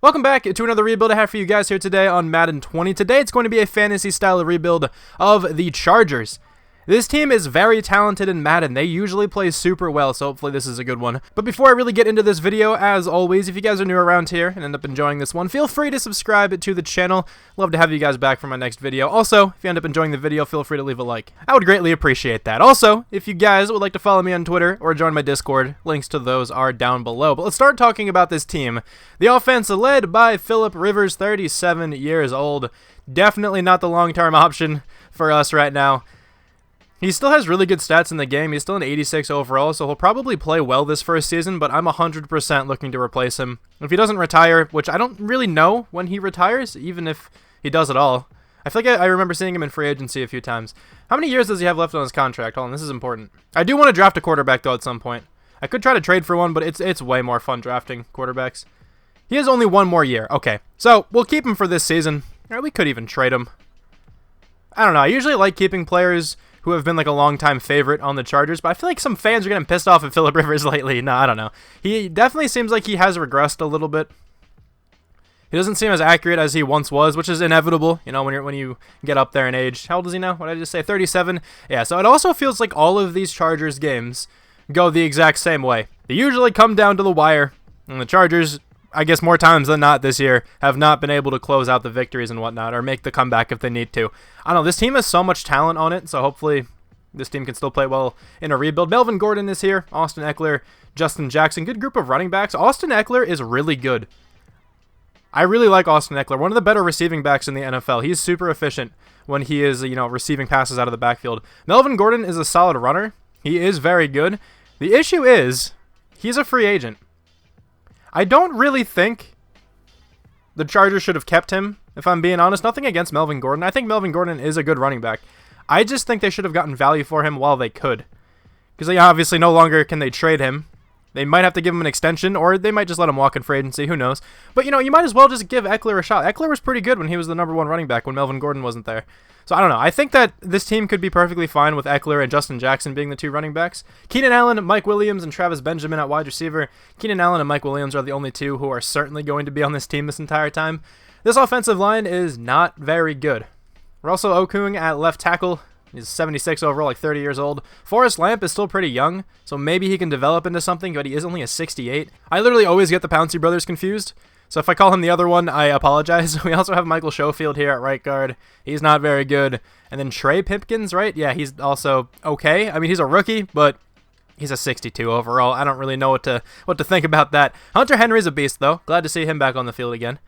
Welcome back to another rebuild I have for you guys here today on Madden 20. Today it's going to be a fantasy style rebuild of the Chargers. This team is very talented in Madden. They usually play super well, so hopefully this is a good one. But before I really get into this video, as always, if you guys are new around here and end up enjoying this one, feel free to subscribe to the channel. Love to have you guys back for my next video. Also, if you end up enjoying the video, feel free to leave a like. I would greatly appreciate that. Also, if you guys would like to follow me on Twitter or join my Discord, links to those are down below. But let's start talking about this team. The offense led by Phillip Rivers, 37 years old. Definitely not the long-term option for us right now. He still has really good stats in the game. He's still an 86 overall, so he'll probably play well this first season, but I'm 100% looking to replace him. If he doesn't retire, which I don't really know when he retires, even if he does at all. I feel like I remember seeing him in free agency a few times. How many years does he have left on his contract? Hold on, this is important. I do want to draft a quarterback, though, at some point. I could try to trade for one, but it's way more fun drafting quarterbacks. He has only one more year. Okay, so we'll keep him for this season. Or we could even trade him. I don't know. I usually like keeping players who have been like a long-time favorite on the Chargers, but I feel like some fans are getting pissed off at Phillip Rivers lately. No, I don't know. He definitely seems like he has regressed a little bit. He doesn't seem as accurate as he once was, which is inevitable, you know, when you get up there in age. How old is he now? What did I just say? 37? Yeah, so it also feels like all of these Chargers games go the exact same way. They usually come down to the wire, and the Chargers, I guess more times than not this year, have not been able to close out the victories and whatnot, or make the comeback if they need to. I don't know, this team has so much talent on it, so hopefully this team can still play well in a rebuild. Melvin Gordon is here, Austin Eckler, Justin Jackson, good group of running backs. Austin Eckler is really good. I really like Austin Eckler, one of the better receiving backs in the NFL. He's super efficient when he is, you know, receiving passes out of the backfield. Melvin Gordon is a solid runner. He is very good. The issue is, he's a free agent. I don't really think the Chargers should have kept him, if I'm being honest. Nothing against Melvin Gordon. I think Melvin Gordon is a good running back. I just think they should have gotten value for him while they could. Because they obviously no longer can they trade him. They might have to give him an extension, or they might just let him walk in free agency. Who knows? But, you know, you might as well just give Eckler a shot. Eckler was pretty good when he was the #1 running back when Melvin Gordon wasn't there. So, I don't know. I think that this team could be perfectly fine with Eckler and Justin Jackson being the two running backs. Keenan Allen, Mike Williams, and Travis Benjamin at wide receiver. Keenan Allen and Mike Williams are the only two who are certainly going to be on this team this entire time. This offensive line is not very good. Russell Okung at left tackle. He's 76 overall, like 30 years old. Forrest Lamp is still pretty young, so maybe he can develop into something, but he is only a 68. I literally always get the Pouncey brothers confused, so if I call him the other one, I apologize. We also have Michael Schofield here at right guard. He's not very good. And then Trey Pipkins, right? Yeah, he's also okay. I mean, he's a rookie, but he's a 62 overall. I don't really know what to think about that. Hunter Henry's a beast, though. Glad to see him back on the field again.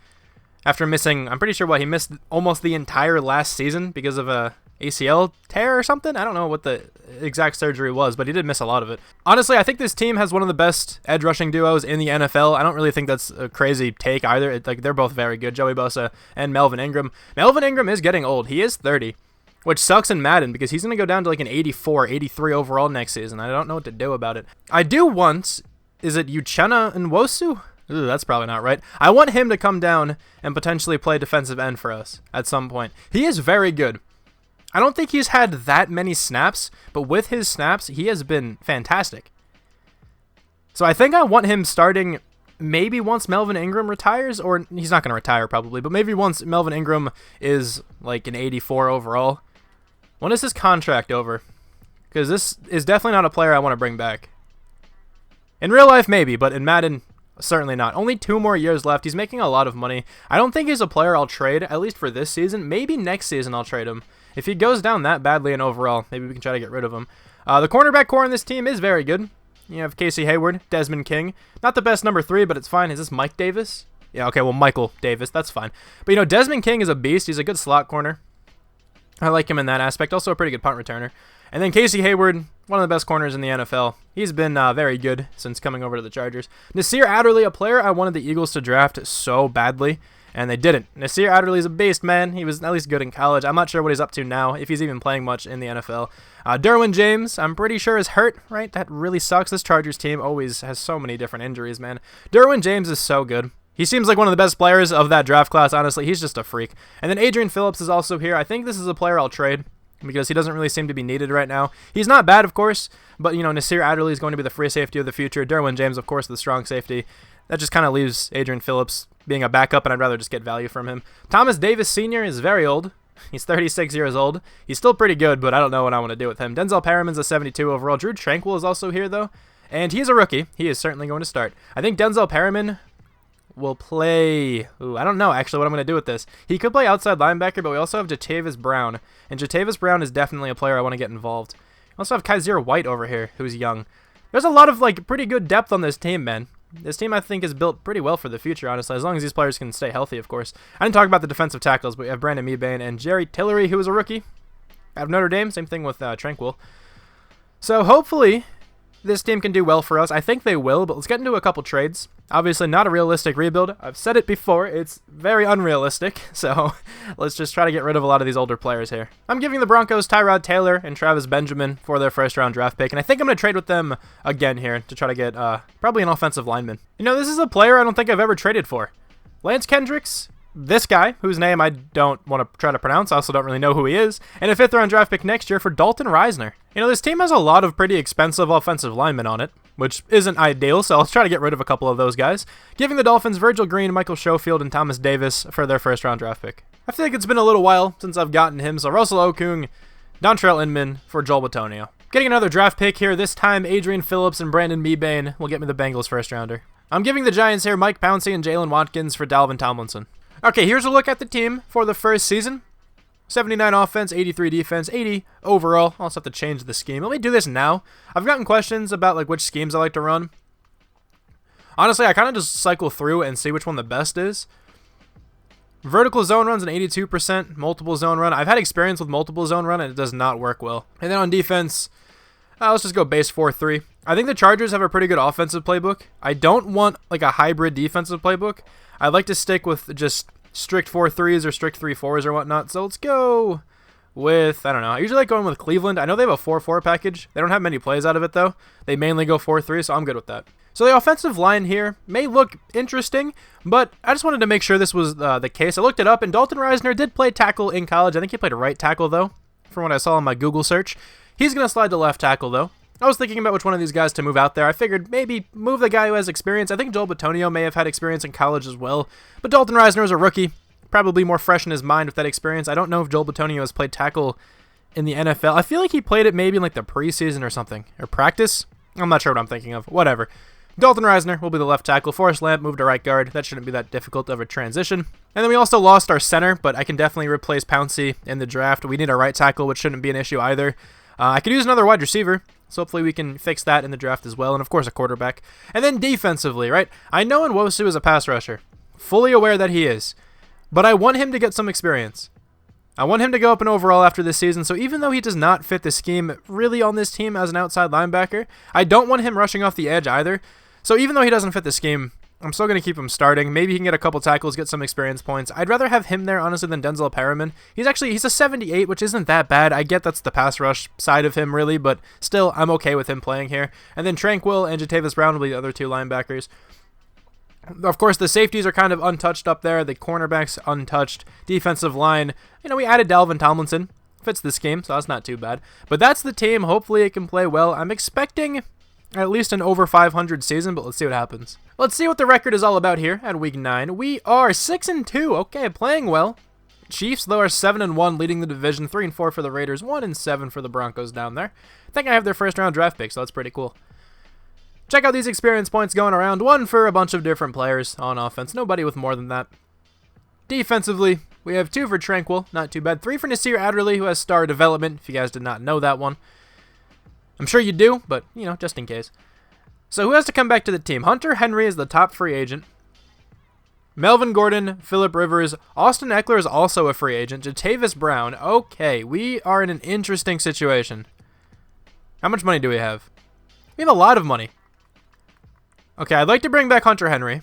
After missing, I'm pretty sure he missed almost the entire last season because of a ACL tear or something. I don't know what the exact surgery was, but he did miss a lot of it. Honestly, I think this team has one of the best edge rushing duos in the NFL. I don't really think that's a crazy take either. Like, they're both very good, Joey Bosa and Melvin Ingram. Melvin Ingram is getting old. He is 30, which sucks in Madden because he's going to go down to like an 84, 83 overall next season. I don't know what to do about it. I do want, is it Uchenna Nwosu? Ooh, that's probably not right. I want him to come down and potentially play defensive end for us at some point. He is very good. I don't think he's had that many snaps, but with his snaps, he has been fantastic. So I think I want him starting maybe once Melvin Ingram retires, or he's not going to retire probably, but maybe once Melvin Ingram is like an 84 overall. When is his contract over? Because this is definitely not a player I want to bring back. In real life, maybe, but in Madden, certainly not. Only 2 more years left. He's making a lot of money. I don't think he's a player I'll trade, at least for this season. Maybe next season I'll trade him. If he goes down that badly in overall, maybe we can try to get rid of him. The cornerback core in this team is very good. You have Casey Hayward, Desmond King. Not the best #3, but it's fine. Is this Mike Davis? Yeah, okay, well, Michael Davis. That's fine. But, you know, Desmond King is a beast. He's a good slot corner. I like him in that aspect. Also a pretty good punt returner. And then Casey Hayward, one of the best corners in the NFL. He's been very good since coming over to the Chargers. Nasir Adderley, a player I wanted the Eagles to draft so badly, and they didn't. Nasir Adderley's a beast, man. He was at least good in college. I'm not sure what he's up to now, if he's even playing much in the NFL. Derwin James, I'm pretty sure is hurt, right? That really sucks. This Chargers team always has so many different injuries, man. Derwin James is so good. He seems like one of the best players of that draft class, honestly. He's just a freak. And then Adrian Phillips is also here. I think this is a player I'll trade. because he doesn't really seem to be needed right now. He's not bad, of course, but, you know, Nasir Adderley is going to be the free safety of the future. Derwin James, of course, the strong safety. That just kind of leaves Adrian Phillips being a backup, and I'd rather just get value from him. Thomas Davis Sr. is very old. He's 36 years old. He's still pretty good, but I don't know what I want to do with him. Denzel Perriman's a 72 overall. Drew Tranquil is also here, though, and he's a rookie. He is certainly going to start. I think Denzel Perriman will play... Ooh, I don't know, actually, what I'm going to do with this. He could play outside linebacker, but we also have Jatavis Brown, and Jatavis Brown is definitely a player I want to get involved. We also have Kaiser White over here, who's young. There's a lot of, like, pretty good depth on this team, man. This team, I think, is built pretty well for the future, honestly, as long as these players can stay healthy, of course. I didn't talk about the defensive tackles, but we have Brandon Mebane and Jerry Tillery, who is a rookie out of Notre Dame. Same thing with Tranquil. So, hopefully, this team can do well for us. I think they will, but let's get into a couple trades. Obviously, not a realistic rebuild. I've said it before. It's very unrealistic, so let's just try to get rid of a lot of these older players here. I'm giving the Broncos Tyrod Taylor and Travis Benjamin for their first-round draft pick, and I think I'm going to trade with them again here to try to get probably an offensive lineman. You know, this is a player I don't think I've ever traded for. Lance Kendricks, this guy, whose name I don't want to try to pronounce, I also don't really know who he is, and a fifth-round draft pick next year for Dalton Reisner. You know, this team has a lot of pretty expensive offensive linemen on it, which isn't ideal, so let's try to get rid of a couple of those guys, giving the Dolphins Virgil Green, Michael Schofield, and Thomas Davis for their first-round draft pick. I feel like it's been a little while since I've gotten him, so Russell Okung, Dontrell Inman for Joel Bitonio. Getting another draft pick here, this time Adrian Phillips and Brandon Mebane will get me the Bengals first-rounder. I'm giving the Giants here Mike Pouncey and Jalen Watkins for Dalvin Tomlinson. Okay, here's a look at the team for the first season. 79 offense, 83 defense, 80 overall. I'll also have to change the scheme. Let me do this now. I've gotten questions about like which schemes I like to run. Honestly, I kind of just cycle through and see which one the best is. Vertical zone run's an 82%. Multiple zone run. I've had experience with multiple zone run and it does not work well. And then on defense, let's just go base 4-3. I think the Chargers have a pretty good offensive playbook. I don't want like a hybrid defensive playbook. I'd like to stick with just strict 4-3s or strict 3-4s or whatnot. So let's go with, I don't know. I usually like going with Cleveland. I know they have a 4-4 package. They don't have many plays out of it, though. They mainly go 4-3, so I'm good with that. So the offensive line here may look interesting, but I just wanted to make sure this was the case. I looked it up, and Dalton Reisner did play tackle in college. I think he played right tackle, though, from what I saw on my Google search. He's going to slide to left tackle, though. I was thinking about which one of these guys to move out there. I figured maybe move the guy who has experience. I think Joel Bitonio may have had experience in college as well. But Dalton Reisner is a rookie, probably more fresh in his mind with that experience. I don't know if Joel Bitonio has played tackle in the NFL. I feel like he played it maybe in like the preseason or something. Or practice? I'm not sure what I'm thinking of. Whatever. Dalton Reisner will be the left tackle. Forrest Lamp moved to right guard. That shouldn't be that difficult of a transition. And then we also lost our center, but I can definitely replace Pouncey in the draft. We need a right tackle, which shouldn't be an issue either. I could use another wide receiver, so hopefully we can fix that in the draft as well, and of course a quarterback. And then defensively, right? I know Nwosu is a pass rusher. Fully aware that he is. But I want him to get some experience. I want him to go up in overall after this season, so even though he does not fit the scheme really on this team as an outside linebacker, I don't want him rushing off the edge either. So even though he doesn't fit the scheme, I'm still going to keep him starting. Maybe he can get a couple tackles, get some experience points. I'd rather have him there, honestly, than Denzel Perriman. He's a 78, which isn't that bad. I get that's the pass rush side of him, really, but still, I'm okay with him playing here. And then Tranquil and Jatavis Brown will be the other two linebackers. Of course, the safeties are kind of untouched up there. The cornerbacks untouched. Defensive line, we added Dalvin Tomlinson. Fits the scheme, so that's not too bad. But that's the team. Hopefully it can play well. I'm expecting at least an over 500 season, but let's see what happens. Let's see what the record is all about here at Week 9. We are 6-2. Okay, playing well. Chiefs, though, are 7-1, leading the division. 3-4 for the Raiders. 1-7 for the Broncos down there. I think I have their first-round draft pick, so that's pretty cool. Check out these experience points going around. One for a bunch of different players on offense. Nobody with more than that. Defensively, we have 2 for Tranquil. Not too bad. 3 for Nasir Adderley, who has star development, if you guys did not know that one. I'm sure you do, but, just in case. So who has to come back to the team? Hunter Henry is the top free agent. Melvin Gordon, Phillip Rivers, Austin Eckler is also a free agent. Jatavis Brown. Okay, we are in an interesting situation. How much money do we have? We have a lot of money. Okay, I'd like to bring back Hunter Henry.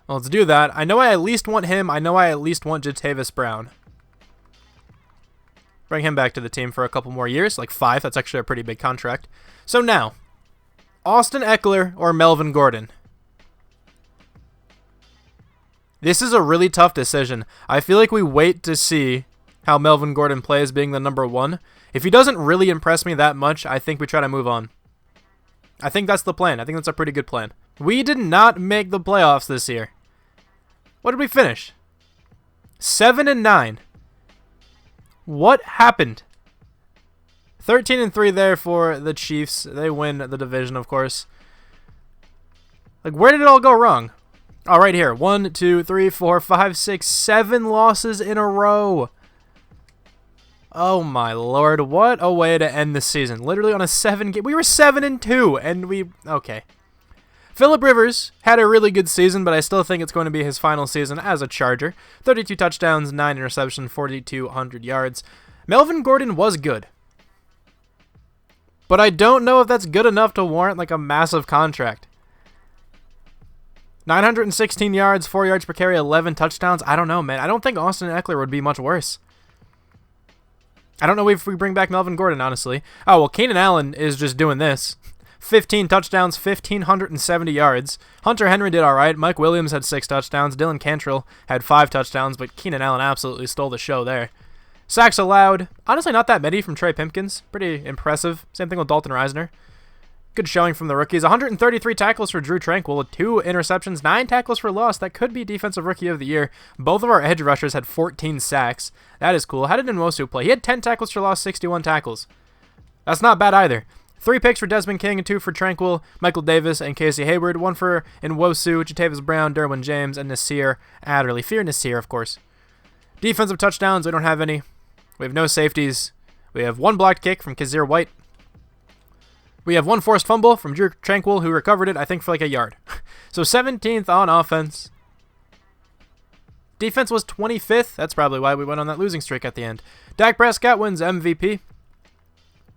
Well, let's do that. I know I at least want him. I know I at least want Jatavis Brown. Bring him back to the team for a couple more years, like 5. That's actually a pretty big contract. So now, Austin Eckler or Melvin Gordon? This is a really tough decision. I feel like we wait to see how Melvin Gordon plays being the number 1. If he doesn't really impress me that much, I think we try to move on. I think that's the plan. I think that's a pretty good plan. We did not make the playoffs this year. What did we finish? 7-9. What happened? 13-3 there for the Chiefs. They win the division, of course. Like, where did it all go wrong? Oh, right here. 1, 2, 3, 4, 5, 6, 7 losses in a row. Oh my lord, what a way to end the season. Literally on a 7-game. We were 7-2, and we... Okay. Phillip Rivers had a really good season, but I still think it's going to be his final season as a Charger. 32 touchdowns, 9 interceptions, 4,200 yards. Melvin Gordon was good. But I don't know if that's good enough to warrant like a massive contract. 916 yards, 4 yards per carry, 11 touchdowns. I don't know, man. I don't think Austin Eckler would be much worse. I don't know if we bring back Melvin Gordon, honestly. Oh, well, Keenan Allen is just doing this. 15 touchdowns, 1,570 yards. Hunter Henry did all right. Mike Williams had 6 touchdowns. Dylan Cantrell had 5 touchdowns, but Keenan Allen absolutely stole the show there. Sacks allowed. Honestly, not that many from Trey Pipkins. Pretty impressive. Same thing with Dalton Reisner. Good showing from the rookies. 133 tackles for Drew Tranquill, 2 interceptions, 9 tackles for loss. That could be Defensive Rookie of the Year. Both of our edge rushers had 14 sacks. That is cool. How did Nwosu play? He had 10 tackles for loss, 61 tackles. That's not bad either. 3 picks for Desmond King and 2 for Tranquill, Michael Davis, and Casey Hayward. 1 for Nwosu, Jatavis Brown, Derwin James, and Nasir Adderley. Fear Nasir, of course. Defensive touchdowns, we don't have any. We have no safeties. We have 1 blocked kick from Kazir White. We have 1 forced fumble from Drew Tranquill, who recovered it, I think, for like a yard. So 17th on offense. Defense was 25th. That's probably why we went on that losing streak at the end. Dak Prescott wins MVP.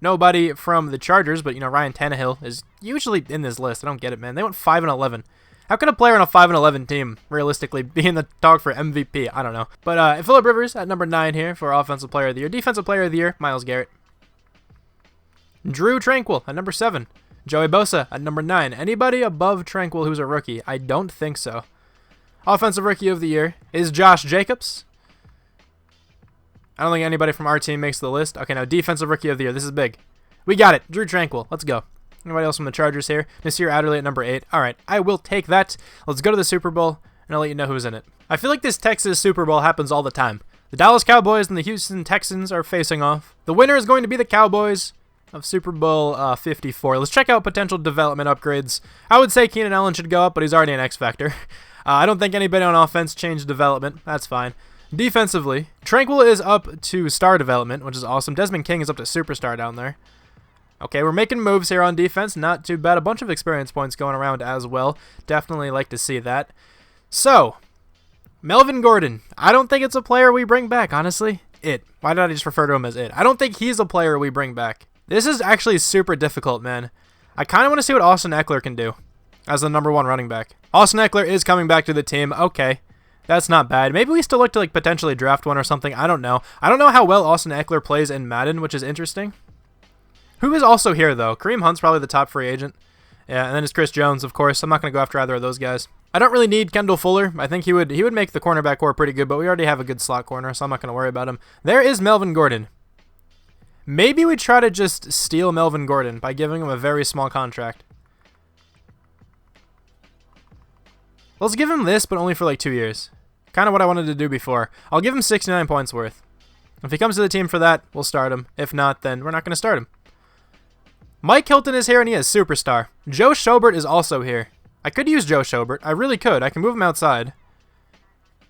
Nobody from the Chargers, but, you know, Ryan Tannehill is usually in this list. I don't get it, man. They went 5-11. How can a player on a 5-11 team realistically be in the talk for MVP? I don't know. But Phillip Rivers at number 9 here for Offensive Player of the Year. Defensive Player of the Year, Myles Garrett. Drew Tranquill at number 7. Joey Bosa at number 9. Anybody above Tranquill who's a rookie? I don't think so. Offensive Rookie of the Year is Josh Jacobs. I don't think anybody from our team makes the list. Okay, now Defensive Rookie of the Year. This is big. We got it. Drew Tranquill. Let's go. Anybody else from the Chargers here? Nasir Adderley at number 8. All right, I will take that. Let's go to the Super Bowl, and I'll let you know who's in it. I feel like this Texas Super Bowl happens all the time. The Dallas Cowboys and the Houston Texans are facing off. The winner is going to be the Cowboys of Super Bowl 54. Let's check out potential development upgrades. I would say Keenan Allen should go up, but he's already an X Factor. I don't think anybody on offense changed development. That's fine. Defensively, Tranquill is up to star development, which is awesome. Desmond King is up to superstar down there. Okay, we're making moves here on defense. Not too bad. A bunch of experience points going around as well. Definitely like to see that. So, Melvin Gordon. I don't think it's a player we bring back, honestly. Why did I just refer to him as it? I don't think he's a player we bring back. This is actually super difficult, man. I kind of want to see what Austin Eckler can do as the number 1 running back. Austin Eckler is coming back to the team. Okay, that's not bad. Maybe we still look to like potentially draft one or something. I don't know. I don't know how well Austin Eckler plays in Madden, which is interesting. Who is also here, though? Kareem Hunt's probably the top free agent. Yeah, and then it's Chris Jones, of course. I'm not going to go after either of those guys. I don't really need Kendall Fuller. I think he would make the cornerback core pretty good, but we already have a good slot corner, so I'm not going to worry about him. There is Melvin Gordon. Maybe we try to just steal Melvin Gordon by giving him a very small contract. Let's give him this, but only for like 2 years. Kind of what I wanted to do before. I'll give him 69 points worth. If he comes to the team for that, we'll start him. If not, then we're not going to start him. Mike Hilton is here, and he is superstar. Joe Schobert is also here. I could use Joe Schobert. I really could. I can move him outside.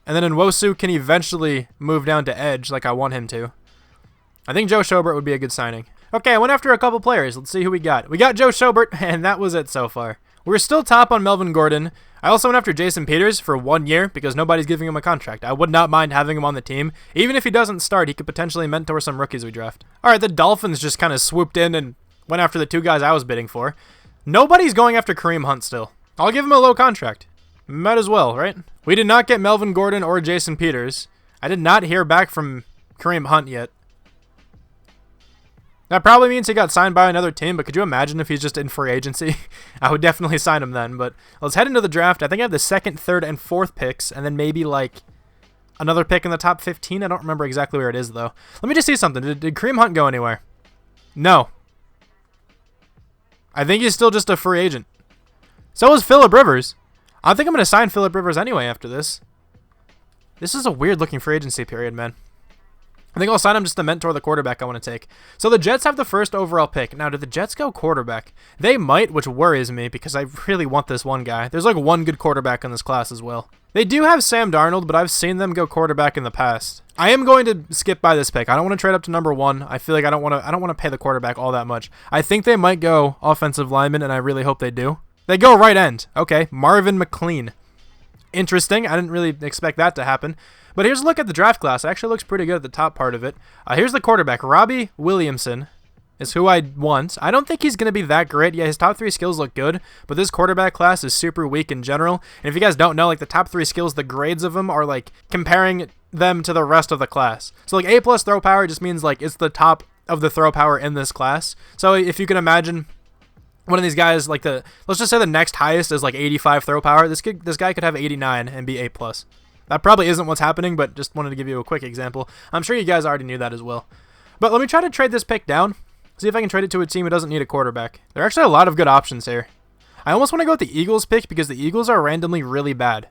And then Nwosu can eventually move down to edge like I want him to. I think Joe Schobert would be a good signing. Okay, I went after a couple players. Let's see who we got. We got Joe Schobert, and that was it so far. We're still top on Melvin Gordon. I also went after Jason Peters for 1 year because nobody's giving him a contract. I would not mind having him on the team. Even if he doesn't start, he could potentially mentor some rookies we draft. All right, the Dolphins just kind of swooped in and went after the 2 guys I was bidding for. Nobody's going after Kareem Hunt still. I'll give him a low contract. Might as well, right? We did not get Melvin Gordon or Jason Peters. I did not hear back from Kareem Hunt yet. That probably means he got signed by another team, but could you imagine if he's just in free agency? I would definitely sign him then, but let's head into the draft. I think I have the 2nd, 3rd, and 4th picks, and then maybe like Another pick in the top 15. I don't remember exactly where it is, though. Let me just see something. Did Kareem Hunt go anywhere? No. I think he's still just a free agent. So is Phillip Rivers. I think I'm going to sign Phillip Rivers anyway after this. This is a weird-looking free agency period, man. I think I'll sign him just to mentor the quarterback I want to take. So the Jets have the first overall pick. Now, do the Jets go quarterback? They might, which worries me because I really want this one guy. There's like one good quarterback in this class as well. They do have Sam Darnold, but I've seen them go quarterback in the past. I am going to skip by this pick. I don't want to trade up to number 1. I feel like I don't want to pay the quarterback all that much. I think they might go offensive lineman, and I really hope they do. They go right end. Okay, Marvin McLean. Interesting. I didn't really expect that to happen. But here's a look at the draft class. It actually looks pretty good at the top part of it. Here's the quarterback. Robbie Williamson is who I want. I don't think he's going to be that great. Yeah, his top 3 skills look good, but this quarterback class is super weak in general. And if you guys don't know, like the top 3 skills, the grades of them are like comparing them to the rest of the class. So like A+ throw power just means like it's the top of the throw power in this class. So if you can imagine one of these guys, like let's just say the next highest is like 85 throw power. This guy could have 89 and be A+. That probably isn't what's happening, but just wanted to give you a quick example. I'm sure you guys already knew that as well. But let me try to trade this pick down. See if I can trade it to a team who doesn't need a quarterback. There are actually a lot of good options here. I almost want to go with the Eagles pick because the Eagles are randomly really bad.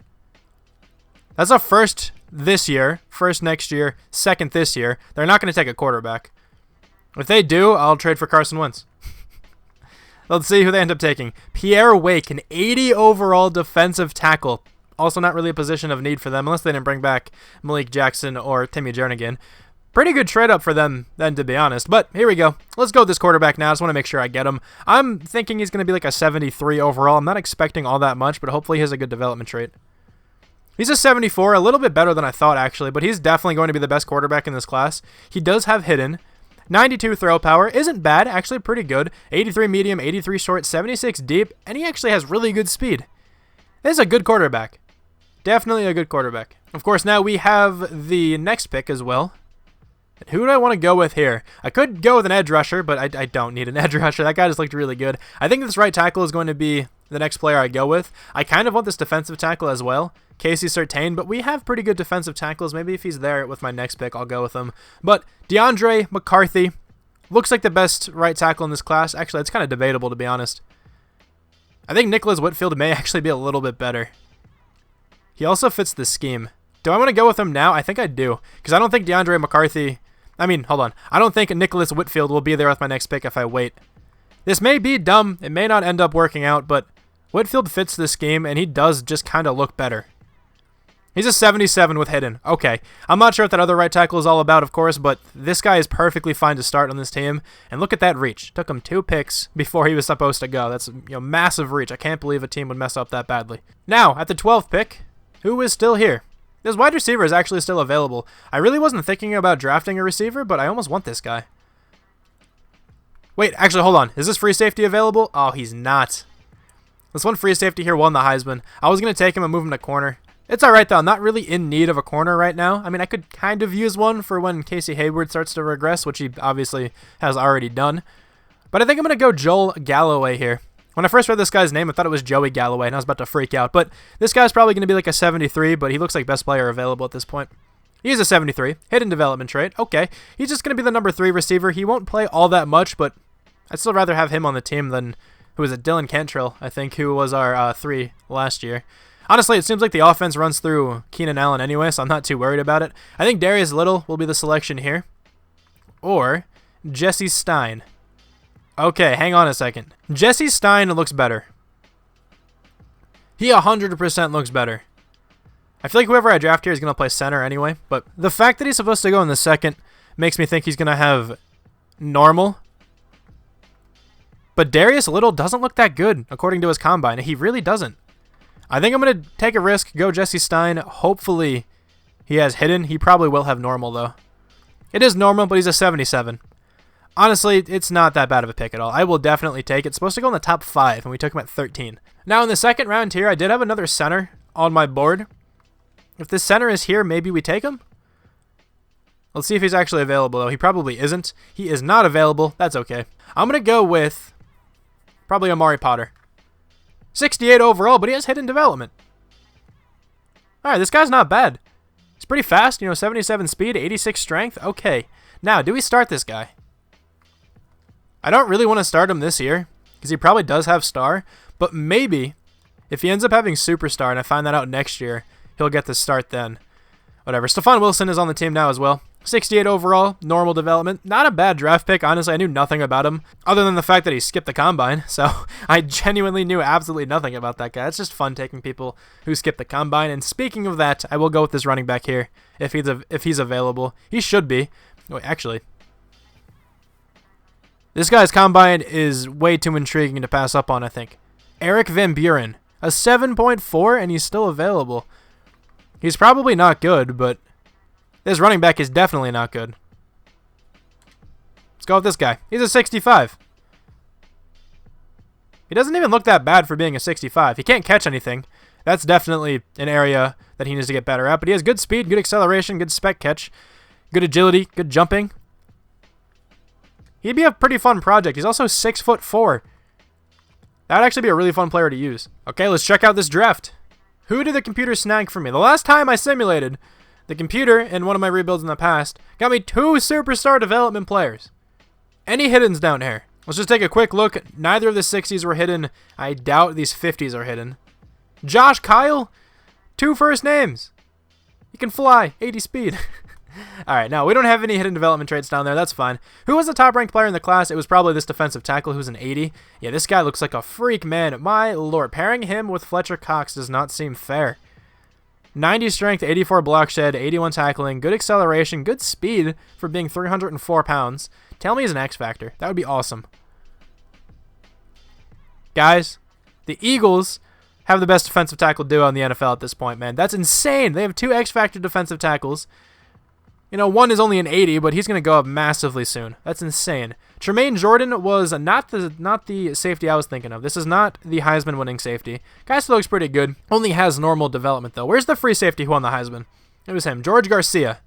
That's a first this year, first next year, second this year. They're not going to take a quarterback. If they do, I'll trade for Carson Wentz. Let's see who they end up taking. Pierre Wake, an 80 overall defensive tackle. Also not really a position of need for them unless they didn't bring back Malik Jackson or Timmy Jernigan. Pretty good trade up for them then, to be honest. But here we go. Let's go with this quarterback now. I just want to make sure I get him. I'm thinking he's going to be like a 73 overall. I'm not expecting all that much, but hopefully he has a good development trait. He's a 74, a little bit better than I thought actually, but he's definitely going to be the best quarterback in this class. He does have hidden. 92 throw power isn't bad, actually pretty good. 83 medium, 83 short, 76 deep, and he actually has really good speed. This is a good quarterback. Definitely a good quarterback. Of course, now we have the next pick as well. Who do I want to go with here? I could go with an edge rusher, but I don't need an edge rusher. That guy just looked really good. I think this right tackle is going to be the next player I go with. I kind of want this defensive tackle as well, Casey Surtain, but we have pretty good defensive tackles. Maybe if he's there with my next pick, I'll go with him. But DeAndre McCarthy looks like the best right tackle in this class. Actually, it's kind of debatable, to be honest. I think Nicholas Whitfield may actually be a little bit better. He also fits the scheme. Do I want to go with him now? I think I do, because I don't think DeAndre McCarthy... hold on. I don't think Nicholas Whitfield will be there with my next pick if I wait. This may be dumb. It may not end up working out, but Whitfield fits the scheme, and he does just kind of look better. He's a 77 with hidden. Okay. I'm not sure what that other right tackle is all about, of course, but this guy is perfectly fine to start on this team. And look at that reach. Took him 2 picks before he was supposed to go. That's massive reach. I can't believe a team would mess up that badly. Now, at the 12th pick, who is still here? This wide receiver is actually still available. I really wasn't thinking about drafting a receiver, but I almost want this guy. Wait, actually, hold on. Is this free safety available? Oh, he's not. This one free safety here won the Heisman. I was going to take him and move him to corner. It's alright, though. I'm not really in need of a corner right now. I could kind of use one for when Casey Hayward starts to regress, which he obviously has already done. But I think I'm going to go Joel Galloway here. When I first read this guy's name, I thought it was Joey Galloway, and I was about to freak out. But this guy's probably going to be like a 73, but he looks like best player available at this point. He's a 73. Hidden development trait. Okay. He's just going to be the number 3 receiver. He won't play all that much, but I'd still rather have him on the team than, who was it, Dylan Cantrell, I think, who was our 3 last year. Honestly, it seems like the offense runs through Keenan Allen anyway, so I'm not too worried about it. I think Darius Little will be the selection here. Or Jesse Stein. Okay, hang on a second. Jesse Stein looks better. He 100% looks better. I feel like whoever I draft here is going to play center anyway, but the fact that he's supposed to go in the second makes me think he's going to have normal. But Darius Little doesn't look that good, according to his combine. He really doesn't. I think I'm going to take a risk, go Jesse Stein. Hopefully he has hidden. He probably will have normal, though. It is normal, but he's a 77. Honestly, it's not that bad of a pick at all. I will definitely take it. It's supposed to go in the top 5, and we took him at 13. Now, in the second round here, I did have another center on my board. If this center is here, maybe we take him? Let's see if he's actually available, though. He probably isn't. He is not available. That's okay. I'm going to go with probably Amari Potter. 68 overall, but he has hidden development. All right, this guy's not bad. He's pretty fast, 77 speed, 86 strength. Okay. Now, do we start this guy? I don't really want to start him this year because he probably does have star, but maybe if he ends up having superstar and I find that out next year, he'll get the start then. Whatever. Stephon Wilson is on the team now as well. 68 overall, normal development. Not a bad draft pick. Honestly, I knew nothing about him other than the fact that he skipped the combine. So I genuinely knew absolutely nothing about that guy. It's just fun taking people who skip the combine. And speaking of that, I will go with this running back here if he's available. He should be. Wait, actually, this guy's combine is way too intriguing to pass up on, I think. Eric Van Buren, a 7.4, and he's still available. He's probably not good, but this running back is definitely not good. Let's go with this guy. He's a 65. He doesn't even look that bad for being a 65. He can't catch anything. That's definitely an area that he needs to get better at, but he has good speed, good acceleration, good spec catch, good agility, good jumping. He'd be a pretty fun project. He's also 6'4". That would actually be a really fun player to use. Okay, let's check out this draft. Who did the computer snag for me? The last time I simulated, the computer, in one of my rebuilds in the past, got me 2 superstar development players. Any hiddens down here? Let's just take a quick look. Neither of the 60s were hidden. I doubt these 50s are hidden. Josh Kyle, 2 first names. He can fly, 80 speed. All right, now we don't have any hidden development traits down there. That's fine. Who was the top-ranked player in the class? It was probably this defensive tackle who's an 80. Yeah, this guy looks like a freak, man. My lord, pairing him with Fletcher Cox does not seem fair. 90 strength, 84 block shed, 81 tackling, good acceleration, good speed for being 304 pounds. Tell me he's an X factor. That would be awesome. Guys, the Eagles have the best defensive tackle duo in the NFL at this point, man. That's insane. They have 2 X factor defensive tackles. One is only an 80, but he's going to go up massively soon. That's insane. Tremaine Jordan was not the safety I was thinking of. This is not the Heisman winning safety. Guy still looks pretty good. Only has normal development, though. Where's the free safety who won the Heisman? It was him, Jorge Garcia.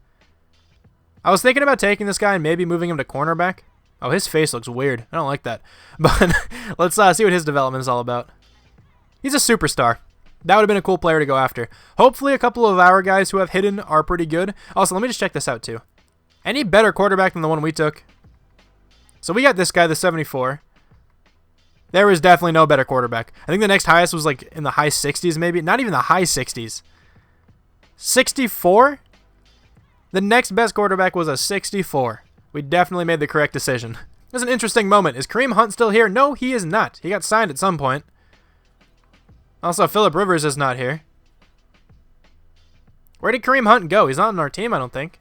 I was thinking about taking this guy and maybe moving him to cornerback. Oh, his face looks weird. I don't like that. But let's see what his development is all about. He's a superstar. That would have been a cool player to go after. Hopefully a couple of our guys who have hidden are pretty good. Also, let me just check this out too. Any better quarterback than the one we took? So we got this guy, the 74. There is definitely no better quarterback. I think the next highest was like in the high 60s maybe. Not even the high 60s. 64? The next best quarterback was a 64. We definitely made the correct decision. It was an interesting moment. Is Kareem Hunt still here? No, he is not. He got signed at some point. Also, Phillip Rivers is not here. Where did Kareem Hunt go? He's not on our team, I don't think.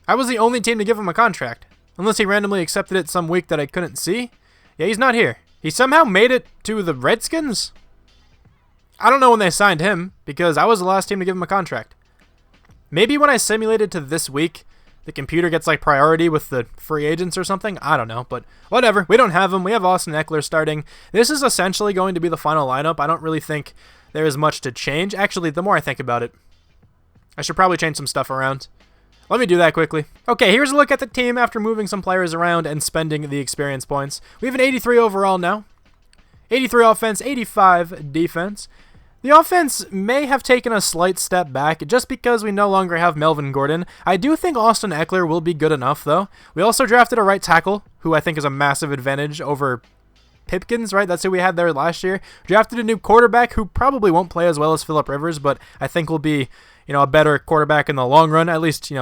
I was the only team to give him a contract. Unless he randomly accepted it some week that I couldn't see. Yeah, he's not here. He somehow made it to the Redskins? I don't know when they signed him, because I was the last team to give him a contract. Maybe when I simulated to this week, the computer gets like priority with the free agents or something. I don't know, but whatever. We don't have him. We have Austin Eckler starting. This is essentially going to be the final lineup. I don't really think there is much to change. Actually, the more I think about it, I should probably change some stuff around. Let me do that quickly. Okay, here's a look at the team after moving some players around and spending the experience points. We have an 83 overall now. 83 offense, 85 defense. The offense may have taken a slight step back just because we no longer have Melvin Gordon. I do think Austin Eckler will be good enough, though. We also drafted a right tackle, who I think is a massive advantage over Pipkins, right? That's who we had there last year. Drafted a new quarterback who probably won't play as well as Phillip Rivers, but I think will be, a better quarterback in the long run. At least,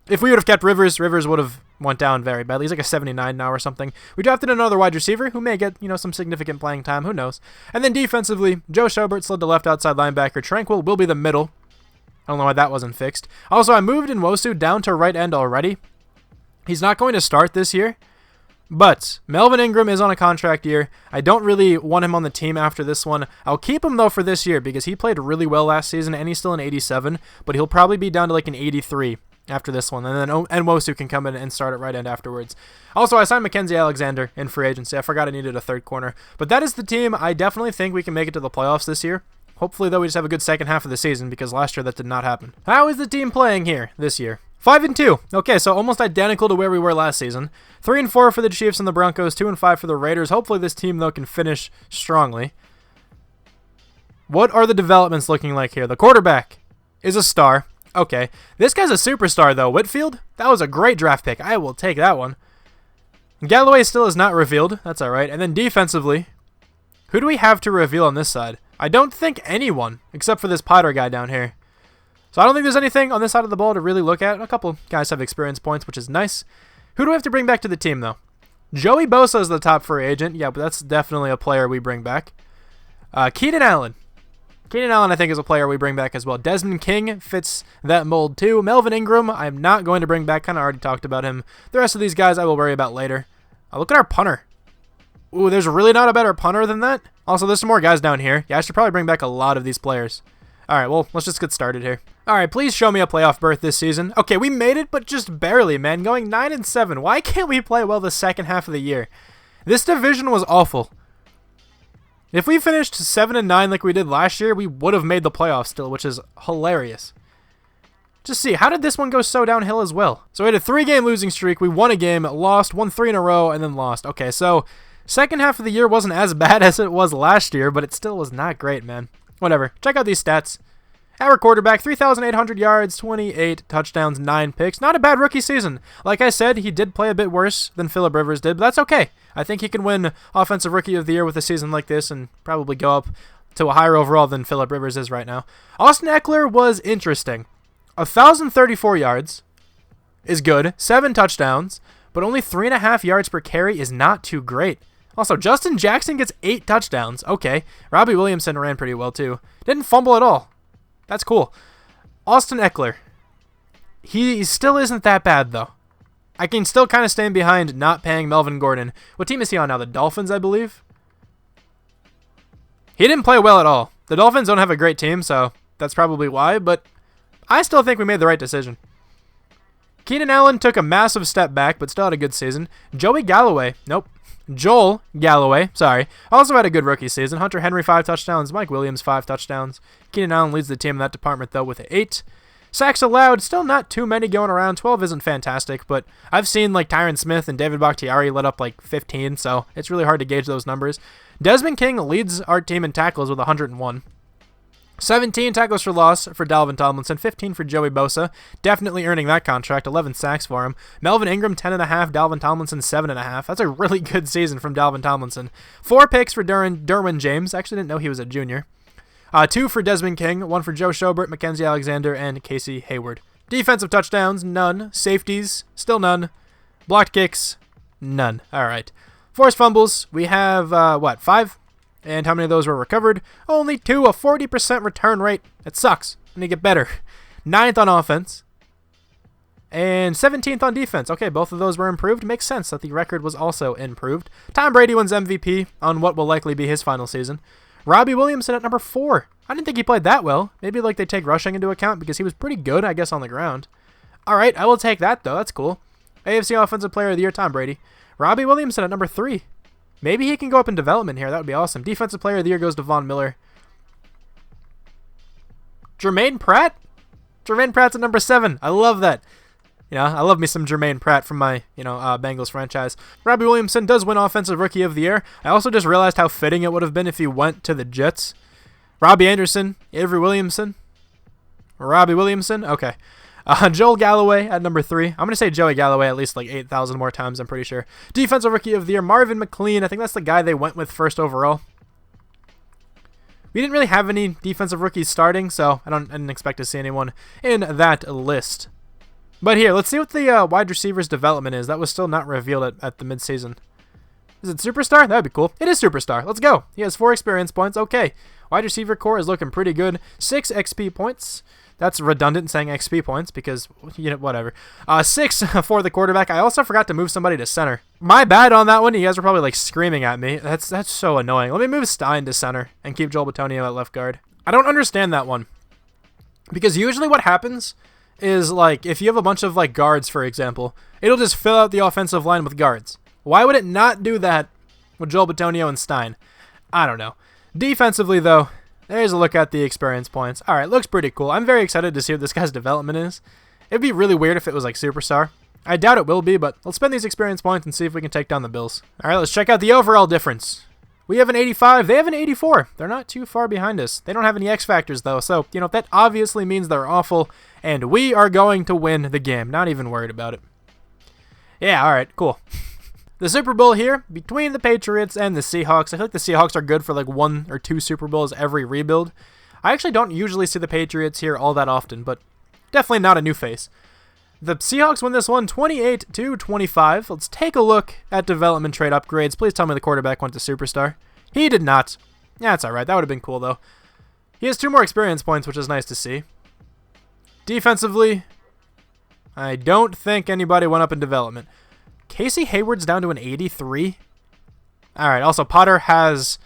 if we would have kept Rivers, Rivers would have went down very badly. He's like a 79 now or something. We drafted another wide receiver who may get, some significant playing time. Who knows? And then defensively, Joe Schobert slid to left outside linebacker. Tranquil will be the middle. I don't know why that wasn't fixed. Also, I moved Nwosu down to right end already. He's not going to start this year, but Melvin Ingram is on a contract year. I don't really want him on the team after this one. I'll keep him, though, for this year because he played really well last season, and he's still an 87, but he'll probably be down to like an 83 after this one, and then Nwosu can come in and start at right end afterwards. Also, I signed Mckenzie Alexander in free agency. I forgot I needed a third corner, but that is the team. I definitely think we can make it to the playoffs this year. Hopefully, though, we just have a good second half of the season because last year that did not happen. How is the team playing here this year? 5-2. Okay, so almost identical to where we were last season. 3-4 for the Chiefs and the Broncos. 2-5 for the Raiders. Hopefully, this team, though, can finish strongly. What are the developments looking like here? The quarterback is a star. Okay. This guy's a superstar, though. Whitfield? That was a great draft pick. I will take that one. Galloway still is not revealed. That's all right. And then defensively, who do we have to reveal on this side? I don't think anyone, except for this Potter guy down here. So I don't think there's anything on this side of the ball to really look at. A couple guys have experience points, which is nice. Who do we have to bring back to the team, though? Joey Bosa is the top free agent. Yeah, but that's definitely a player we bring back. Keenan Allen. Keenan Allen, I think, is a player we bring back as well. Desmond King fits that mold, too. Melvin Ingram, I'm not going to bring back. Kind of already talked about him. The rest of these guys I will worry about later. Look at our punter. Ooh, there's really not a better punter than that. Also, there's some more guys down here. Yeah, I should probably bring back a lot of these players. All right, well, let's just get started here. All right, please show me a playoff berth this season. Okay, we made it, but just barely, man. Going 9-7. Why can't we play well the second half of the year? This division was awful. If we finished 7-9 like we did last year, we would have made the playoffs still, which is hilarious. Just see, how did this one go so downhill as well? So we had a 3-game losing streak. We won a game, lost, won 3 in a row, and then lost. Okay, so second half of the year wasn't as bad as it was last year, but it still was not great, man. Whatever. Check out these stats. Our quarterback, 3,800 yards, 28 touchdowns, 9 picks. Not a bad rookie season. Like I said, he did play a bit worse than Phillip Rivers did, but that's okay. I think he can win Offensive Rookie of the Year with a season like this and probably go up to a higher overall than Phillip Rivers is right now. Austin Eckler was interesting. 1,034 yards is good, 7 touchdowns, but only 3.5 yards per carry is not too great. Also, Justin Jackson gets 8 touchdowns. Okay. Robbie Williamson ran pretty well, too. Didn't fumble at all. That's cool. Austin Eckler. He still isn't that bad, though. I can still kind of stand behind not paying Melvin Gordon. What team is he on now? The Dolphins, I believe? He didn't play well at all. The Dolphins don't have a great team, so that's probably why, but I still think we made the right decision. Keenan Allen took a massive step back, but still had a good season. Joel Galloway, sorry, also had a good rookie season. Hunter Henry, 5 touchdowns. Mike Williams, 5 touchdowns. Keenan Allen leads the team in that department, though, with 8. Sacks allowed, still not too many going around. 12 isn't fantastic, but I've seen like Tyron Smith and David Bakhtiari let up like 15, so it's really hard to gauge those numbers. Desmond King leads our team in tackles with 101. 17 tackles for loss for Dalvin Tomlinson, 15 for Joey Bosa, definitely earning that contract, 11 sacks for him. Melvin Ingram, 10.5, Dalvin Tomlinson, 7.5. That's a really good season from Dalvin Tomlinson. 4 picks for Derwin James. Actually didn't know he was a junior. 2 for Desmond King, 1 for Joe Schobert, Mckenzie Alexander, and Casey Hayward. Defensive touchdowns, none. Safeties, still none. Blocked kicks, none. All right. Forced fumbles, we have, 5? And how many of those were recovered? Only 2, a 40% return rate. It sucks. I need to get better. 9th on offense. And 17th on defense. Okay, both of those were improved. Makes sense that the record was also improved. Tom Brady wins MVP on what will likely be his final season. Robbie Williamson at number 4. I didn't think he played that well. Maybe like they take rushing into account because he was pretty good, I guess, on the ground. All right, I will take that, though. That's cool. AFC Offensive Player of the Year, Tom Brady. Robbie Williamson at number 3. Maybe he can go up in development here. That would be awesome. Defensive Player of the Year goes to Von Miller. Jermaine Pratt? Jermaine Pratt's at number 7. I love that. You know, I love me some Jermaine Pratt from my, Bengals franchise. Robbie Williamson does win Offensive Rookie of the Year. I also just realized how fitting it would have been if he went to the Jets. Robbie Anderson, Avery Williamson. Robbie Williamson, okay. Joel Galloway at number 3. I'm going to say Joey Galloway at least like 8,000 more times, I'm pretty sure. Defensive Rookie of the Year, Marvin McLean. I think that's the guy they went with first overall. We didn't really have any defensive rookies starting, so I didn't expect to see anyone in that list. But here, let's see what the wide receivers development is. That was still not revealed at the midseason. Is it Superstar? That would be cool. It is Superstar. Let's go. He has 4 experience points. Okay. Wide receiver core is looking pretty good. 6 XP points. That's redundant saying XP points because, whatever. 6 for the quarterback. I also forgot to move somebody to center. My bad on that one. You guys are probably like screaming at me. That's so annoying. Let me move Stein to center and keep Joel Bitonio at left guard. I don't understand that one. Because usually what happens is like if you have a bunch of like guards, for example, it'll just fill out the offensive line with guards. Why would it not do that with Joel Bitonio and Stein? I don't know. Defensively, though, there's a look at the experience points. All right, looks pretty cool. I'm very excited to see what this guy's development is. It'd be really weird if it was like Superstar. I doubt it will be, but let's spend these experience points and see if we can take down the Bills. All right, let's check out the overall difference. We have an 85. They have an 84. They're not too far behind us. They don't have any X factors, though. So, that obviously means they're awful. And we are going to win the game. Not even worried about it. Yeah, all right, cool. The Super Bowl here between the Patriots and the Seahawks. I feel like the Seahawks are good for like 1 or 2 Super Bowls every rebuild. I actually don't usually see the Patriots here all that often, but definitely not a new face. The Seahawks win this one 28-25. Let's take a look at development trade upgrades. Please tell me the quarterback went to Superstar. He did not. Yeah, that's all right. That would have been cool, though. He has 2 more experience points, which is nice to see. Defensively, I don't think anybody went up in development. Casey Hayward's down to an 83. All right, also Potter has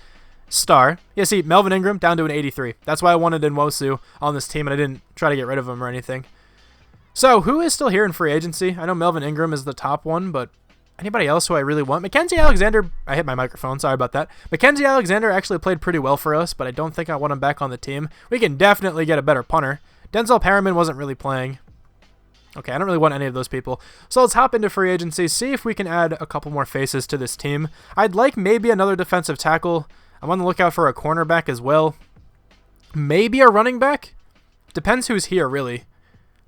star. Yeah, see, Melvin Ingram down to an 83. That's why I wanted Nwosu on this team, and I didn't try to get rid of him or anything. So, who is still here in free agency? I know Melvin Ingram is the top one, but anybody else who I really want? Mackenzie Alexander, I hit my microphone, sorry about that. Mackenzie Alexander actually played pretty well for us, but I don't think I want him back on the team. We can definitely get a better punter. Denzel Perriman wasn't really playing. Okay, I don't really want any of those people. So let's hop into free agency, see if we can add a couple more faces to this team. I'd like maybe another defensive tackle. I'm on the lookout for a cornerback as well. Maybe a running back? Depends who's here, really.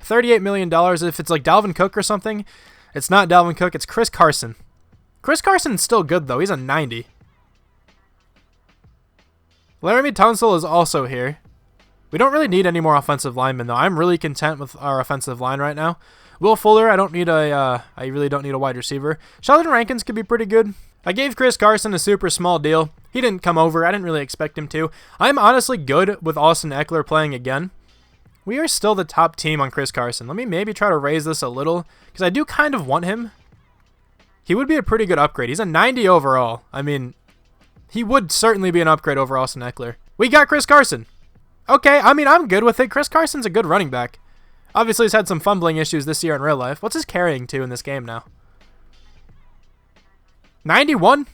$38 million. If it's like Dalvin Cook or something, it's not Dalvin Cook, it's Chris Carson. Chris Carson's still good, though. He's a 90. Laramie Tunsil is also here. We don't really need any more offensive linemen, though. I'm really content with our offensive line right now. Will Fuller, I really don't need a wide receiver. Sheldon Rankins could be pretty good. I gave Chris Carson a super small deal. He didn't come over. I didn't really expect him to. I'm honestly good with Austin Eckler playing again. We are still the top team on Chris Carson. Let me maybe try to raise this a little, because I do kind of want him. He would be a pretty good upgrade. He's a 90 overall. I mean, he would certainly be an upgrade over Austin Eckler. We got Chris Carson. Okay, I mean, I'm good with it. Chris Carson's a good running back. Obviously, he's had some fumbling issues this year in real life. What's his carrying to in this game now? 91?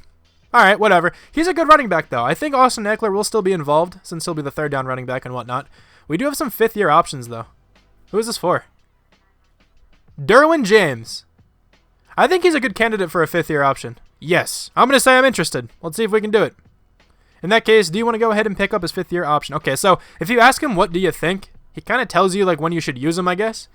All right, whatever. He's a good running back, though. I think Austin Eckler will still be involved, since he'll be the 3rd down running back and whatnot. We do have some 5th-year options, though. Who is this for? Derwin James. I think he's a good candidate for a 5th-year option. Yes. I'm going to say I'm interested. Let's see if we can do it. In that case, do you want to go ahead and pick up his 5th-year option? Okay, so if you ask him what do you think, he kind of tells you like when you should use him, I guess.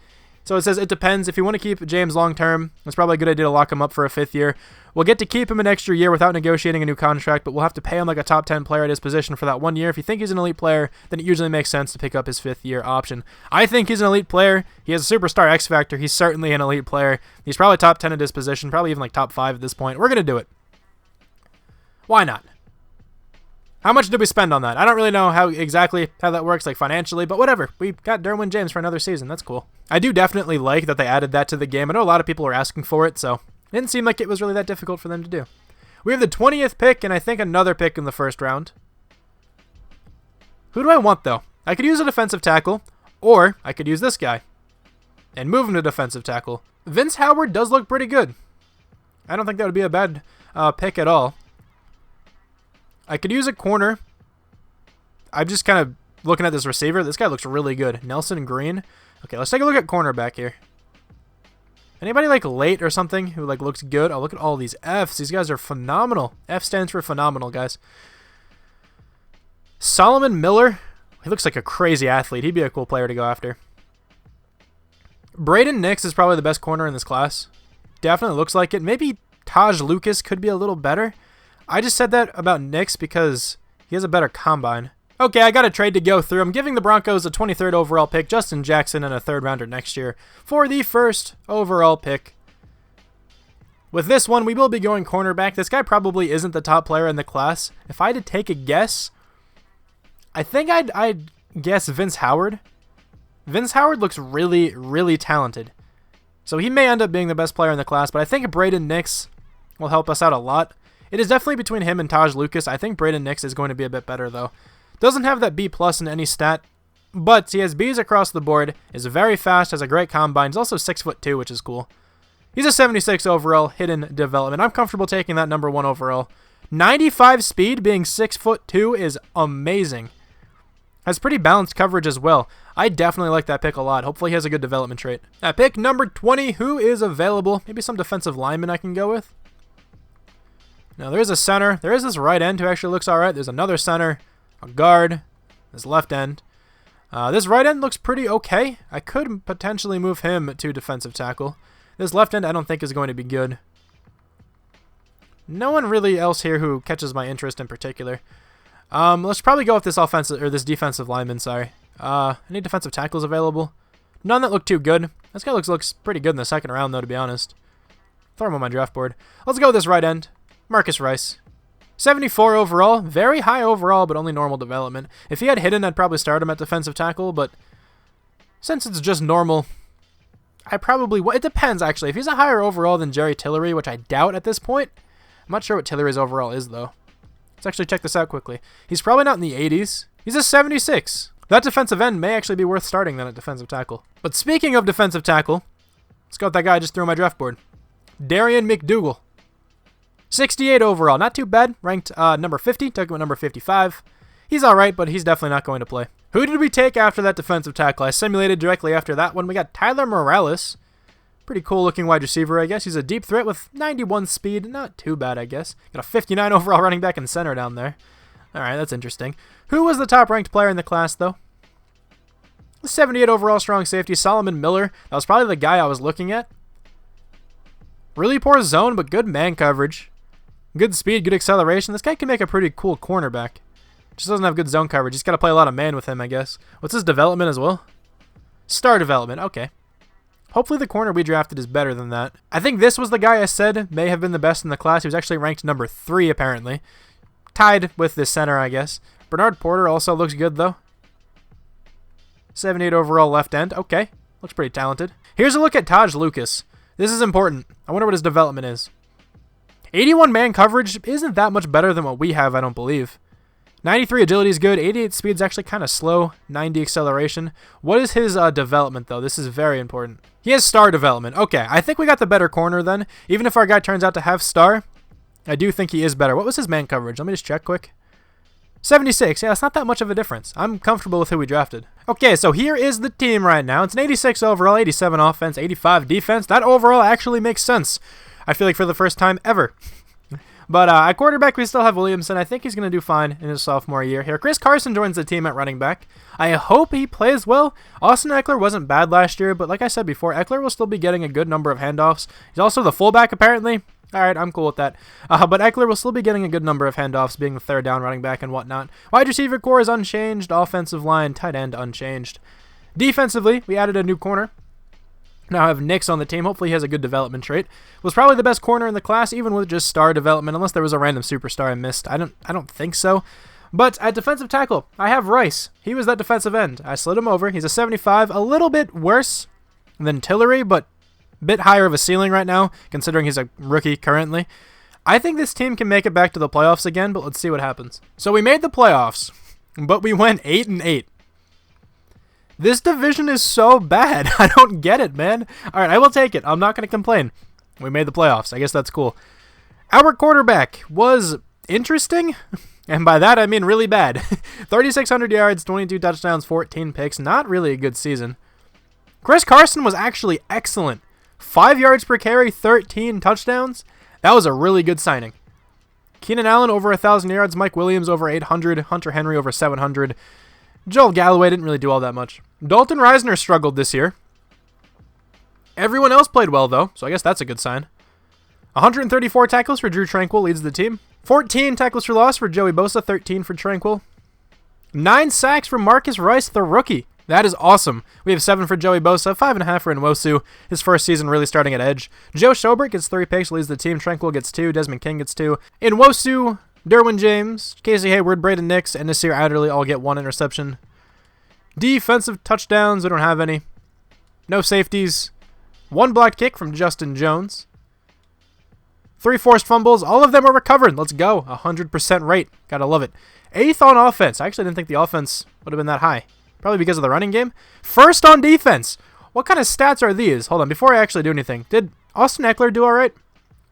So it says it depends. If you want to keep James long-term, it's probably a good idea to lock him up for a 5th year. We'll get to keep him an extra year without negotiating a new contract, but we'll have to pay him like a top 10 player at his position for that 1 year. If you think he's an elite player, then it usually makes sense to pick up his 5th-year option. I think he's an elite player. He has a superstar X factor. He's certainly an elite player. He's probably top 10 at his position, probably even like top 5 at this point. We're going to do it. Why not? How much did we spend on that? I don't really know exactly how that works, like financially, but whatever. We got Derwin James for another season. That's cool. I do definitely like that they added that to the game. I know a lot of people are asking for it, so it didn't seem like it was really that difficult for them to do. We have the 20th pick, and I think another pick in the 1st round. Who do I want, though? I could use a defensive tackle, or I could use this guy and move him to defensive tackle. Vince Howard does look pretty good. I don't think that would be a bad pick at all. I could use a corner. I'm just kind of looking at this receiver. This guy looks really good. Nelson Green. Okay, let's take a look at cornerback here. Anybody like late or something who like looks good? Oh, look at all these Fs. These guys are phenomenal. F stands for phenomenal, guys. Solomon Miller. He looks like a crazy athlete. He'd be a cool player to go after. Braden Nix is probably the best corner in this class. Definitely looks like it. Maybe Taj Lucas could be a little better. I just said that about Nix because he has a better combine. Okay, I got a trade to go through. I'm giving the Broncos a 23rd overall pick, Justin Jackson, and a 3rd rounder next year for the 1st overall pick. With this one, we will be going cornerback. This guy probably isn't the top player in the class. If I had to take a guess, I think I'd guess Vince Howard. Vince Howard looks really, really talented. So he may end up being the best player in the class, but I think Braden Nix will help us out a lot. It is definitely between him and Taj Lucas. I think Braden Nix is going to be a bit better, though. Doesn't have that B+ in any stat, but he has Bs across the board, is very fast, has a great combine. He's also 6'2", which is cool. He's a 76 overall, hidden development. I'm comfortable taking that number 1 overall. 95 speed, being 6'2", is amazing. Has pretty balanced coverage as well. I definitely like that pick a lot. Hopefully he has a good development trait. At pick number 20, who is available? Maybe some defensive lineman I can go with. Now, there is a center. There is this right end who actually looks all right. There's another center, a guard, this left end. This right end looks pretty okay. I could potentially move him to defensive tackle. This left end I don't think is going to be good. No one really else here who catches my interest in particular. Let's probably go with this offensive or this defensive lineman. Sorry. Any defensive tackles available? None that look too good. This guy looks pretty good in the second round, though, to be honest. Throw him on my draft board. Let's go with this right end, Marcus Rice. 74 overall, very high overall, but only normal development. If he had hidden, I'd probably start him at defensive tackle, but since it's just normal, I probably it depends actually. If he's a higher overall than Jerry Tillery, which I doubt at this point. I'm not sure what Tillery's overall is, though. Let's actually check this out quickly. He's probably not in the 80s. He's a 76. That defensive end may actually be worth starting then at defensive tackle. But speaking of defensive tackle, let's go with that guy I just threw on my draft board. Darian McDougal. 68 overall. Not too bad. Ranked number 50. Took him at number 55. He's alright, but he's definitely not going to play. Who did we take after that defensive tackle? I simulated directly after that one. We got Tyler Morales. Pretty cool looking wide receiver, I guess. He's a deep threat with 91 speed. Not too bad, I guess. Got a 59 overall running back and center down there. Alright, that's interesting. Who was the top ranked player in the class, though? The 78 overall strong safety, Solomon Miller. That was probably the guy I was looking at. Really poor zone, but good man coverage. Good speed, good acceleration. This guy can make a pretty cool cornerback. Just doesn't have good zone coverage. He's got to play a lot of man with him, I guess. What's his development as well? Star development. Okay. Hopefully the corner we drafted is better than that. I think this was the guy I said may have been the best in the class. He was actually ranked number 3, apparently. Tied with this center, I guess. Bernard Porter also looks good, though. 78 overall left end. Okay. Looks pretty talented. Here's a look at Taj Lucas. This is important. I wonder what his development is. 81 man coverage isn't that much better than what we have, I don't believe. 93 agility is good. 88 speed is actually kind of slow. 90 acceleration. What is his development, though? This is very important. He has star development. Okay, I think we got the better corner then. Even if our guy turns out to have star, I do think he is better. What was his man coverage? Let me just check quick. 76. Yeah, it's not that much of a difference. I'm comfortable with who we drafted. Okay, so here is the team right now. It's an 86 overall, 87 offense, 85 defense. That overall actually makes sense. I feel like for the first time ever. But at quarterback, we still have Williamson. I think he's going to do fine in his sophomore year here. Chris Carson joins the team at running back. I hope he plays well. Austin Eckler wasn't bad last year, but like I said before, Eckler will still be getting a good number of handoffs. He's also the fullback, apparently. All right, I'm cool with that. But Eckler will still be getting a good number of handoffs, being the third down running back and whatnot. Wide receiver core is unchanged. Offensive line, tight end, unchanged. Defensively, we added a new corner. Now I have Nix on the team. Hopefully he has a good development trait. Was probably the best corner in the class, even with just star development, unless there was a random superstar I missed. I don't think so. But at defensive tackle, I have Rice. He was that defensive end. I slid him over. He's a 75, a little bit worse than Tillery, but a bit higher of a ceiling right now, considering he's a rookie currently. I think this team can make it back to the playoffs again, but let's see what happens. So we made the playoffs, but we went 8-8. This division is so bad. I don't get it, man. All right, I will take it. I'm not going to complain. We made the playoffs. I guess that's cool. Our quarterback was interesting, and by that I mean really bad. 3,600 yards, 22 touchdowns, 14 picks. Not really a good season. Chris Carson was actually excellent. 5 yards per carry, 13 touchdowns. That was a really good signing. Keenan Allen over 1,000 yards. Mike Williams over 800. Hunter Henry over 700. Joel Galloway didn't really do all that much. Dalton Reisner struggled this year. Everyone else played well, though, so I guess that's a good sign. 134 tackles for Drew Tranquill leads the team. 14 tackles for loss for Joey Bosa, 13 for Tranquill. 9 sacks for Marcus Rice, the rookie. That is awesome. We have 7 for Joey Bosa, 5.5 for Nwosu, his first season really starting at edge. Joe Schobert gets 3 picks, leads the team. Tranquill gets 2, Desmond King gets 2. Nwosu, Derwin James, Casey Hayward, Braden Nix, and Nasir Adderley all get 1 interception. Defensive touchdowns, we don't have any. No safeties. 1 blocked kick from Justin Jones. 3 forced fumbles. All of them were recovered. Let's go. 100% rate. Gotta love it. 8th on offense. I actually didn't think the offense would have been that high. Probably because of the running game. 1st on defense. What kind of stats are these? Hold on, before I actually do anything. Did Austin Eckler do alright?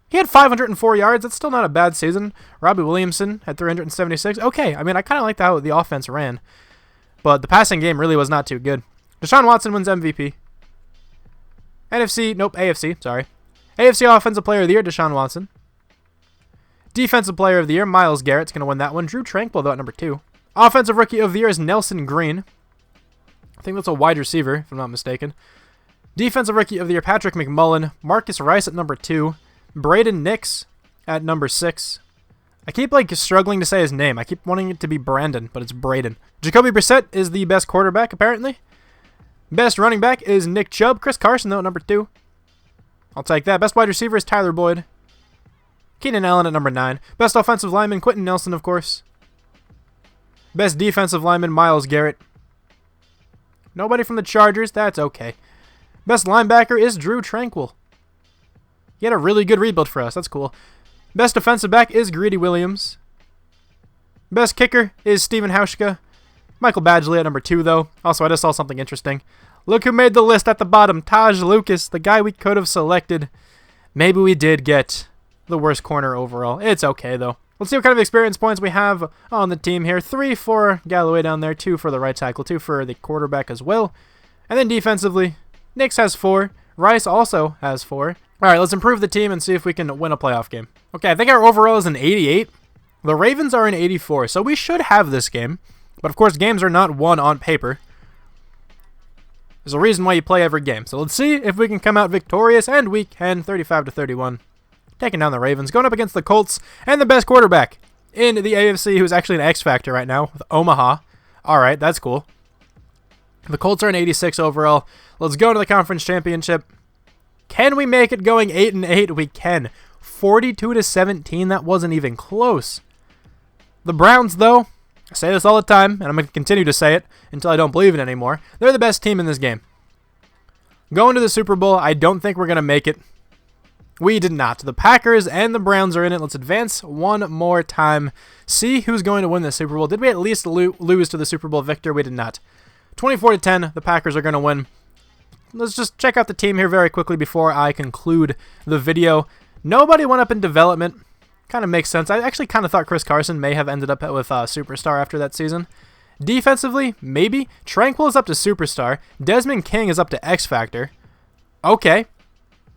He had 504 yards. That's still not a bad season. Robbie Williamson had 376. Okay, I mean, I kind of liked how the offense ran. But the passing game really was not too good. Deshaun Watson wins MVP. AFC, sorry. AFC Offensive Player of the Year, Deshaun Watson. Defensive Player of the Year, Myles Garrett's going to win that one. Drew Tranquil, though, at number 2. Offensive Rookie of the Year is Nelson Green. I think that's a wide receiver, if I'm not mistaken. Defensive Rookie of the Year, Patrick McMullen. Marcus Rice at number 2. Braden Nix at number 6. I keep, struggling to say his name. I keep wanting it to be Brandon, but it's Braden. Jacoby Brissett is the best quarterback, apparently. Best running back is Nick Chubb. Chris Carson, though, at number 2. I'll take that. Best wide receiver is Tyler Boyd. Keenan Allen at number 9. Best offensive lineman, Quentin Nelson, of course. Best defensive lineman, Myles Garrett. Nobody from the Chargers. That's okay. Best linebacker is Drew Tranquil. He had a really good rebuild for us. That's cool. Best defensive back is Greedy Williams. Best kicker is Steven Hauschka. Michael Badgley at number 2, though. Also, I just saw something interesting. Look who made the list at the bottom. Taj Lucas, the guy we could have selected. Maybe we did get the worst corner overall. It's okay, though. Let's see what kind of experience points we have on the team here. 3 for Galloway down there, 2 for the right tackle, 2 for the quarterback as well. And then defensively, Nix has 4. Rice also has 4. All right, let's improve the team and see if we can win a playoff game. Okay, I think our overall is an 88. The Ravens are an 84, so we should have this game. But, of course, games are not won on paper. There's a reason why you play every game. So let's see if we can come out victorious, and we can, 35-31. Taking down the Ravens, going up against the Colts, and the best quarterback in the AFC, who's actually an X Factor right now, with Omaha. All right, that's cool. The Colts are an 86 overall. Let's go to the conference championship. Can we make it going 8-8? We can. 42-17, that wasn't even close. The Browns, though, I say this all the time, and I'm going to continue to say it until I don't believe it anymore. They're the best team in this game. Going to the Super Bowl, I don't think we're going to make it. We did not. The Packers and the Browns are in it. Let's advance one more time. See who's going to win the Super Bowl. Did we at least lose to the Super Bowl victor? We did not. 24-10, the Packers are going to win. Let's just check out the team here very quickly before I conclude the video. Nobody went up in development. Kind of makes sense. I actually kind of thought Chris Carson may have ended up with Superstar after that season. Defensively, maybe. Tranquil is up to Superstar. Desmond King is up to X Factor. Okay.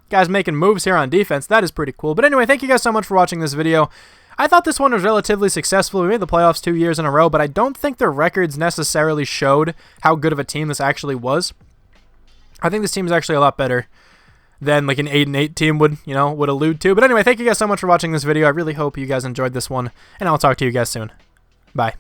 Guys making moves here on defense. That is pretty cool. But anyway, thank you guys so much for watching this video. I thought this one was relatively successful. We made the playoffs 2 years in a row, but I don't think their records necessarily showed how good of a team this actually was. I think this team is actually a lot better than like an 8-8 team would allude to. But anyway, thank you guys so much for watching this video. I really hope you guys enjoyed this one, and I'll talk to you guys soon. Bye.